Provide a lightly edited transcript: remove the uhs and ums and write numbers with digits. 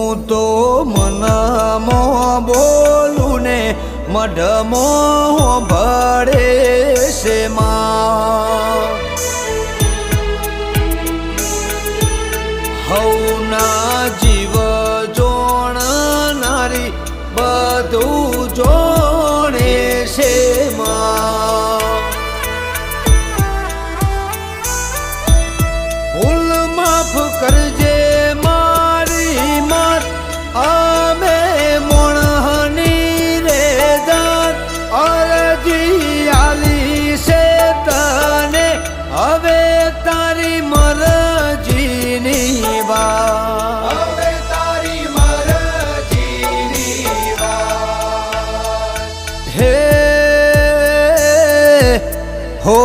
હું તો મનમાં બોલું ને મઢમાં ભળે છે માં હવના જીવ જોણનારી બધું જોણે છે માં ભૂલ માફ કરજે મારી માત અમે મોણહની રે દાત અરજી આલી છે તને હવે તારી મરજીની વાત હવે તારી મરજીની વાત હે હો